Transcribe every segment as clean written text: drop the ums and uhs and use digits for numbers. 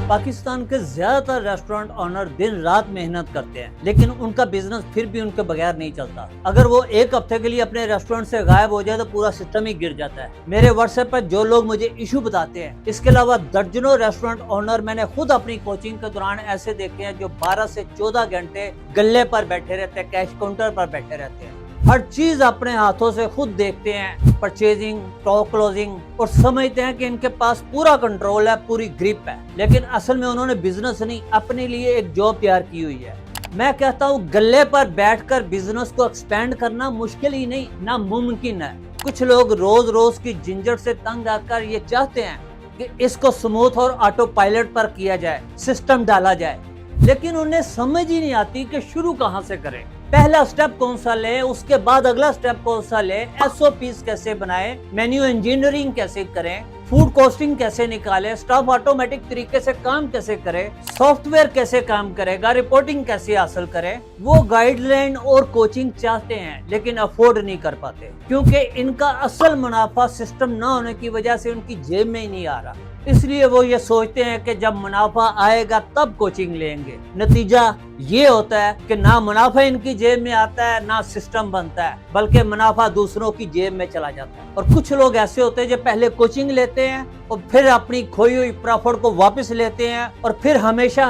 پاکستان کے زیادہ تر ریسٹورنٹ آنر دن رات محنت کرتے ہیں لیکن ان کا بزنس پھر بھی ان کے بغیر نہیں چلتا۔ اگر وہ ایک ہفتے کے لیے اپنے ریسٹورنٹ سے غائب ہو جائے تو پورا سسٹم ہی گر جاتا ہے۔ میرے واٹس ایپ پر جو لوگ مجھے ایشو بتاتے ہیں، اس کے علاوہ درجنوں ریسٹورنٹ آنر میں نے خود اپنی کوچنگ کے دوران ایسے دیکھے ہیں جو 12 سے 14 گھنٹے گلے پر بیٹھے رہتے ہیں، کیش کاؤنٹر پر بیٹھے رہتے ہیں، ہر چیز اپنے ہاتھوں سے خود دیکھتے ہیں، پرچیزنگ، اسٹاک کلوزنگ، اور سمجھتے ہیں کہ ان کے پاس پورا کنٹرول ہے، پوری گرپ ہے، لیکن اصل میں انہوں نے بزنس نہیں، اپنے لیے ایک جاب تیار کی ہوئی ہے۔ میں کہتا ہوں گلے پر بیٹھ کر بزنس کو ایکسپینڈ کرنا مشکل ہی نہیں، ناممکن ہے۔ کچھ لوگ روز روز کی جھنجھٹ سے تنگ آ کر یہ چاہتے ہیں کہ اس کو سموتھ اور آٹو پائلٹ پر کیا جائے، سسٹم ڈالا جائے، لیکن انہیں سمجھ ہی نہیں آتی کہ شروع کہاں سے کریں۔ پہلا سٹیپ کون سا لیں، اس کے بعد اگلا سٹیپ کون سا لیں، SOPs کیسے بنائیں، مینیو انجینئرنگ کیسے کریں، فوڈ کوسٹنگ کیسے نکالیں، سٹاف آٹومیٹک طریقے سے کام کیسے کریں، سافٹ ویئر کیسے کام کرے گا، رپورٹنگ کیسے حاصل کریں۔ وہ گائیڈ لائن اور کوچنگ چاہتے ہیں لیکن افورڈ نہیں کر پاتے، کیونکہ ان کا اصل منافع سسٹم نہ ہونے کی وجہ سے ان کی جیب میں ہی نہیں آ رہا۔ اس لیے وہ یہ سوچتے ہیں کہ جب منافع آئے گا تب کوچنگ لیں گے۔ نتیجہ یہ ہوتا ہے کہ نہ منافع ان کی جیب میں آتا ہے، نہ سسٹم بنتا ہے، بلکہ منافع دوسروں کی جیب میں چلا جاتا ہے۔ اور کچھ لوگ ایسے ہوتے ہیں جو پہلے کوچنگ لیتے ہیں اور پھر اپنی کھوئی ہوئی پرافٹ کو واپس لیتے ہیں اور پھر ہمیشہ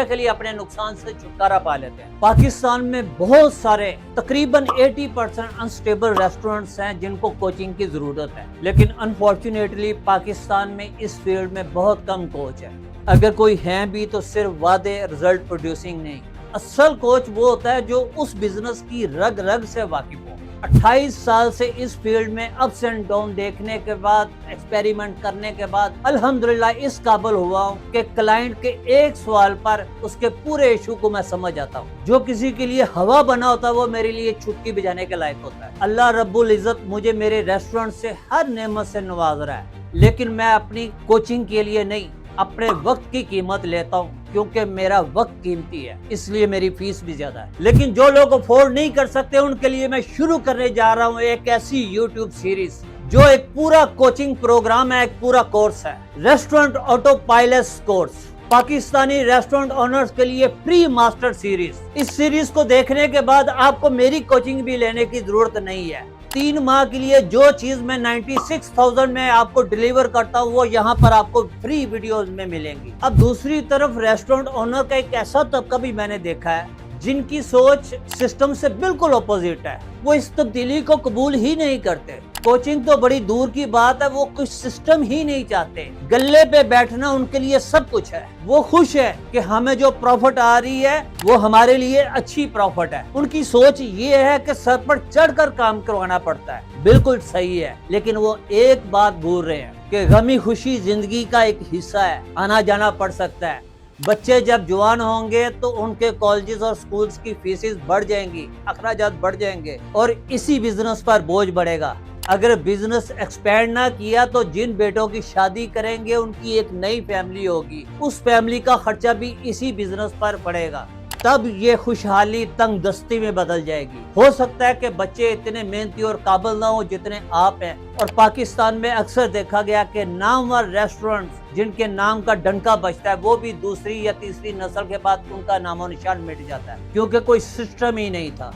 کے لیے اپنے نقصان سے چھٹکارا پا لیتے ہیں۔ پاکستان میں بہت سارے تقریباً 80% انسٹیبل ریسٹورنٹس ہیں جن کو کوچنگ کی ضرورت ہے، لیکن انفارچونیٹلی پاکستان میں اس فیلڈ میں بہت کم کوچ ہے۔ اگر کوئی ہیں بھی تو صرف وعدے، رزلٹ پروڈیوسنگ نہیں۔ اصل کوچ وہ ہوتا ہے جو اس بزنس کی رگ رگ سے واقف ہو۔ 28 سال سے اس فیلڈ میں اپس اینڈ ڈاؤن دیکھنے کے بعد، ایکسپیریمنٹ کرنے کے بعد الحمدللہ اس قابل ہوا ہوں کہ کلائنٹ کے ایک سوال پر اس کے پورے ایشو کو میں سمجھ آتا ہوں۔ جو کسی کے لیے ہوا بنا ہوتا ہے وہ میرے لیے چھٹکی بجانے کے لائق ہوتا ہے۔ اللہ رب العزت مجھے میرے ریسٹورنٹ سے ہر نعمت سے نواز رہا ہے، لیکن میں اپنی کوچنگ کے لیے نہیں، اپنے وقت کی قیمت لیتا ہوں، کیونکہ میرا وقت قیمتی ہے، اس لیے میری فیس بھی زیادہ ہے۔ لیکن جو لوگ افورڈ نہیں کر سکتے ان کے لیے میں شروع کرنے جا رہا ہوں ایک ایسی یوٹیوب سیریز جو ایک پورا کوچنگ پروگرام ہے، ایک پورا کورس ہے، restaurant auto pilots course, Pakistani restaurant honours کے لیے پری ماسٹر سیریز۔ اس سیریز کو دیکھنے کے بعد آپ کو میری کوچنگ بھی لینے کی ضرورت نہیں ہے۔ 3 ماہ کے لیے جو چیز میں 96,000 میں آپ کو ڈیلیور کرتا ہوں وہ یہاں پر آپ کو فری ویڈیوز میں ملیں گی۔ اب دوسری طرف ریسٹورنٹ آنر کا ایک ایسا طبقہ بھی میں نے دیکھا ہے جن کی سوچ سسٹم سے بالکل اپوزٹ ہے، وہ اس تبدیلی کو قبول ہی نہیں کرتے۔ کوچنگ تو بڑی دور کی بات ہے، وہ کچھ سسٹم ہی نہیں چاہتے۔ گلے پہ بیٹھنا ان کے لیے سب کچھ ہے۔ وہ خوش ہے کہ ہمیں جو پروفٹ آ رہی ہے وہ ہمارے لیے اچھی پروفٹ ہے۔ ان کی سوچ یہ ہے کہ سر پر چڑھ کر کام کروانا پڑتا ہے۔ بالکل صحیح ہے، لیکن وہ ایک بات بھول رہے ہیں کہ غمی خوشی زندگی کا ایک حصہ ہے، آنا جانا پڑ سکتا ہے۔ بچے جب جوان ہوں گے تو ان کے کالجز اور سکولز کی فیسز بڑھ جائیں گی، اخراجات بڑھ جائیں گے اور اسی بزنس پر بوجھ بڑھے گا۔ اگر بزنس ایکسپینڈ نہ کیا تو جن بیٹوں کی شادی کریں گے ان کی ایک نئی فیملی ہوگی، اس فیملی کا خرچہ بھی اسی بزنس پر پڑے گا۔ تب یہ خوشحالی تنگ دستی میں بدل جائے گی۔ ہو سکتا ہے کہ بچے اتنے محنتی اور قابل نہ ہوں جتنے آپ ہیں، اور پاکستان میں اکثر دیکھا گیا کہ نامور ریسٹورنٹس جن کے نام کا ڈنکا بجتا ہے وہ بھی دوسری یا تیسری نسل کے بعد ان کا نام و نشان مٹ جاتا ہے، کیونکہ کوئی سسٹم ہی نہیں تھا۔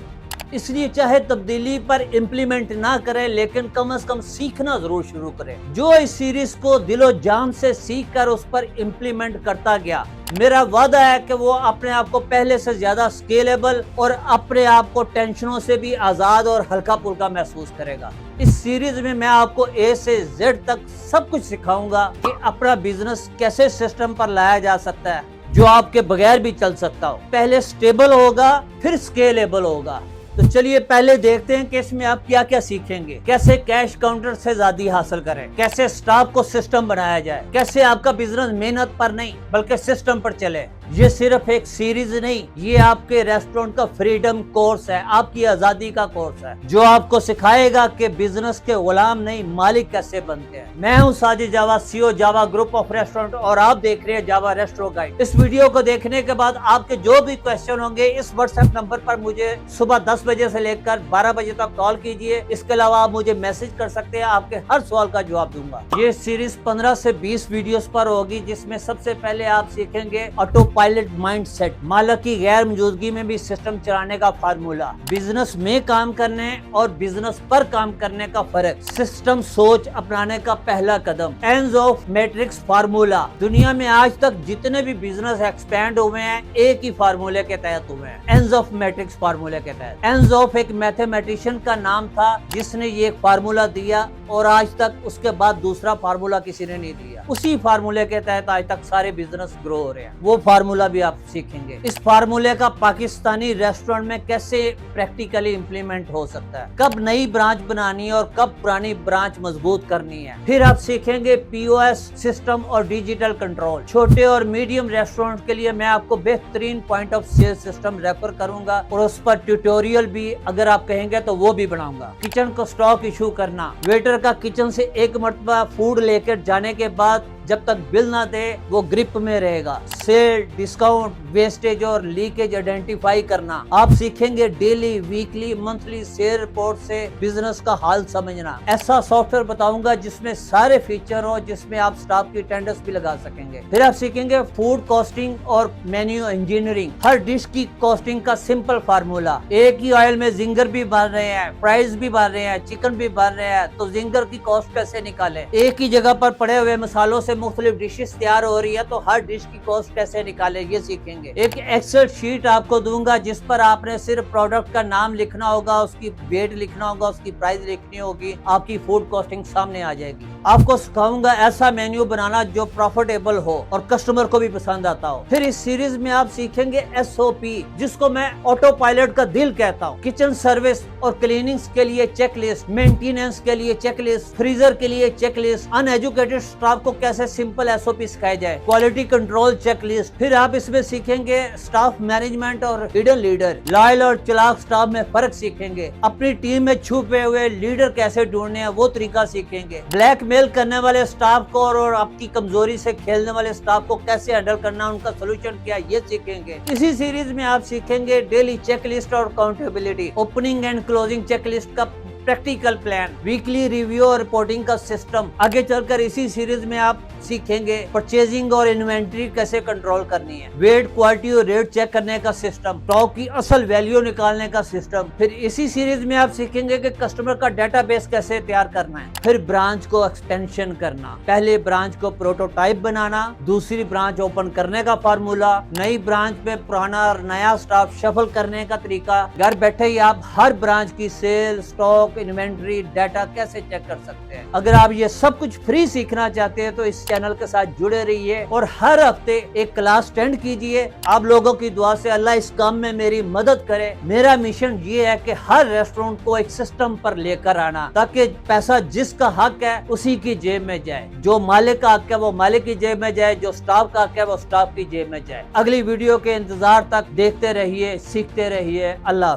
اس لیے چاہے تبدیلی پر امپلیمنٹ نہ کرے لیکن کم از کم سیکھنا ضرور شروع کرے۔ جو اس سیریز کو دل و جان سے سیکھ کر اس پر امپلیمنٹ کرتا گیا، میرا وعدہ ہے کہ وہ اپنے آپ کو پہلے سے زیادہ سکیلیبل اور اپنے آپ کو ٹینشنوں سے بھی آزاد اور ہلکا پھلکا محسوس کرے گا۔ اس سیریز میں میں آپ کو A سے Z تک سب کچھ سکھاؤں گا کہ اپنا بزنس کیسے سسٹم پر لایا جا سکتا ہے جو آپ کے بغیر بھی چل سکتا ہو۔ پہلے سٹیبل ہوگا، پھر سکیلیبل ہوگا۔ تو چلیے پہلے دیکھتے ہیں کہ اس میں آپ کیا کیا سیکھیں گے۔ کیسے کیش کاؤنٹر سے آزادی حاصل کریں، کیسے سٹاف کو سسٹم بنایا جائے، کیسے آپ کا بزنس محنت پر نہیں بلکہ سسٹم پر چلے، یہ صرف ایک سیریز نہیں، یہ آپ کے ریسٹورنٹ کا فریڈم کورس ہے، آپ کی آزادی کا کورس ہے، جو آپ کو سکھائے گا کہ بزنس کے غلام نہیں مالک کیسے بنتے ہیں۔ میں ہوں ساجد جاوا، CEO Java group of restaurant, اور آپ دیکھ رہے ہیں جاوا ریسٹورو گائیڈ۔ اس ویڈیو کو دیکھنے کے بعد آپ کے جو بھی کوسچن ہوں گے اس واٹس ایپ نمبر پر مجھے صبح 10 بجے سے لے کر 12 بجے تک کال کیجئے۔ اس کے علاوہ آپ مجھے میسج کر سکتے ہیں، آپ کے ہر سوال کا جواب دوں گا۔ یہ سیریز 15 سے 20 ویڈیوز پر ہوگی، جس میں سب سے پہلے آپ سیکھیں گے آٹو پائلٹ مائنڈ سیٹ، مالک کی غیر موجودگی میں بھی سسٹم چلانے کا فارمولا، بزنس میں کام کرنے اور بزنس پر کام کرنے کا فرق، سسٹم سوچ اپنانے کا پہلا قدم، اینز آف میٹرکس فارمولا۔ دنیا میں آج تک جتنے بھی بزنس ایکسپینڈ ہوئے ہیں ایک ہی فارمولے کے تحت ہوئے ہیں، اینز آف میٹرکس فارمولے کے تحت۔ اینز آف ایک میتھمیٹیشین کا نام تھا جس نے یہ فارمولا دیا، اور آج تک اس کے بعد دوسرا فارمولا کسی نے نہیں دیا۔ اسی فارمولے کے تحت آج تک سارے بزنس گرو ہو رہے ہیں، وہ فارمولا بھی آپ سیکھیں گے۔ اس فارمولے کا پاکستانی ریسٹورنٹ میں کیسے پریکٹیکلی امپلیمنٹ ہو سکتا ہے، کب نئی برانچ بنانی ہے اور کب پرانی برانچ مضبوط کرنی ہے۔ پھر آپ سیکھیں گے POS سسٹم اور ڈیجیٹل کنٹرول۔ چھوٹے اور میڈیم ریسٹورنٹ کے لیے میں آپ کو بہترین point of sale system refer کروں گا، اور اس پر ٹیوٹوریل بھی اگر آپ کہیں گے تو وہ بھی بناؤں گا۔ کچن کو سٹاک ایشو کرنا، ویٹر کا کچن سے ایک مرتبہ فوڈ لے کر جانے کے بعد جب تک بل نہ دے وہ گرپ میں رہے گا۔ سیل، ڈسکاؤنٹ، ویسٹیج اور لیکیج آئیڈینٹیفائی کرنا۔ آپ سیکھیں گے daily, weekly, monthly sale report سے بزنس کا حال سمجھنا۔ ایسا سافٹ ویئر بتاؤں گا جس میں سارے فیچر ہو، جس میں آپ سٹاف کی اٹینڈنس بھی لگا سکیں گے۔ پھر آپ سیکھیں گے فوڈ کاسٹنگ اور مینیو انجینئرنگ، ہر ڈش کی کاسٹنگ کا سمپل فارمولا۔ ایک ہی آئل میں زنگر بھی بھر رہے ہیں، فرائز بھی بھر رہے ہیں، چکن بھی بھر رہے ہیں، تو زنگر کی کاسٹ کیسے نکالیں؟ ایک ہی جگہ پر پڑے ہوئے مسالوں سے مختلف ڈشز تیار ہو رہی ہے، تو ہر ڈش کی کاسٹ کیسے نکالے، یہ سیکھیں گے۔ ایک ایکسل شیٹ آپ کو دوں گا جس پر آپ نے صرف پروڈکٹ کا نام لکھنا ہوگا، اس کی ویٹ لکھنا ہوگا، اس کی پرائس لکھنی ہوگی، آپ کی فوڈ کاسٹنگ سامنے آ جائے گی۔ آپ کو سکھاؤں گا ایسا مینیو بنانا جو پروفیٹیبل ہو اور کسٹمر کو بھی پسند آتا ہو۔ پھر اس سیریز میں آپ سیکھیں گے SOP، جس کو میں آٹو پائلٹ کا دل کہتا ہوں۔ کچن سروس اور کلیننگز کے لیے چیک لسٹ، مینٹیننس کے لیے چیک لسٹ، فریزر کے لیے چیک لسٹ، ان ایجوکیٹڈ سٹاف کو کیسے سمپل SOP سکھائے جائے، کوالٹی کنٹرول چیک لسٹ۔ پھر آپ اس میں سیکھیں گے سٹاف مینجمنٹ اور ہڈن لیڈر، لائل اور چلاک سٹاف میں فرق سیکھیں گے۔ اپنی ٹیم میں چھپے ہوئے لیڈر کیسے ڈھونڈنے ہیں وہ طریقہ سیکھیں گے۔ بلیک میل کرنے والے سٹاف کو اور آپ کی کمزوری سے کھیلنے والے سٹاف کو کیسے ہینڈل کرنا، ان کا سولوشن کیا، یہ سیکھیں گے۔ اسی سیریز میں آپ سیکھیں گے ڈیلی چیک لسٹ اور accountability, opening and closing check list کا پریکٹیکل پلان، ویکلی ریویو اور رپورٹنگ کا سسٹم۔ آگے چل کر اسی سیریز میں آپ سیکھیں گے پرچیزنگ اور انوینٹری کیسے کنٹرول کرنی ہے، ویٹ، کوالٹی اور ریٹ چیک کرنے کا سسٹم، اسٹاک کی اصل ویلیو نکالنے کا سسٹم۔ پھر اسی سیریز میں آپ سیکھیں گے کہ کسٹمر کا ڈیٹا بیس کیسے تیار کرنا ہے۔ پھر برانچ کو ایکسٹینشن کرنا، پہلے برانچ کو پروٹوٹائپ بنانا، دوسری برانچ اوپن کرنے کا فارمولا، نئی برانچ میں پرانا اور نیا سٹاف شفل کرنے کا طریقہ۔ گھر بیٹھے ہی آپ ہر برانچ کی سیل، سٹاک، انوینٹری، ڈیٹا کیسے چیک کر سکتے ہیں۔ اگر آپ یہ سب کچھ فری سیکھنا چاہتے ہیں تو اس چینل کے ساتھ جڑے رہیے، اور ہر ہفتے ایک کلاس اٹینڈ کیجئے۔ آپ لوگوں کی دعا سے اللہ اس کام میں میری مدد کرے۔ میرا مشن یہ ہے کہ ہر ریسٹورنٹ کو ایک سسٹم پر لے کر آنا، تاکہ پیسہ جس کا حق ہے اسی کی جیب میں جائے، جو مالک کا حق ہے وہ مالک کی جیب میں جائے، جو سٹاف کا حق ہے وہ سٹاف کی جیب میں جائے۔ اگلی ویڈیو کے انتظار تک دیکھتے رہیے، سیکھتے رہیے۔ اللہ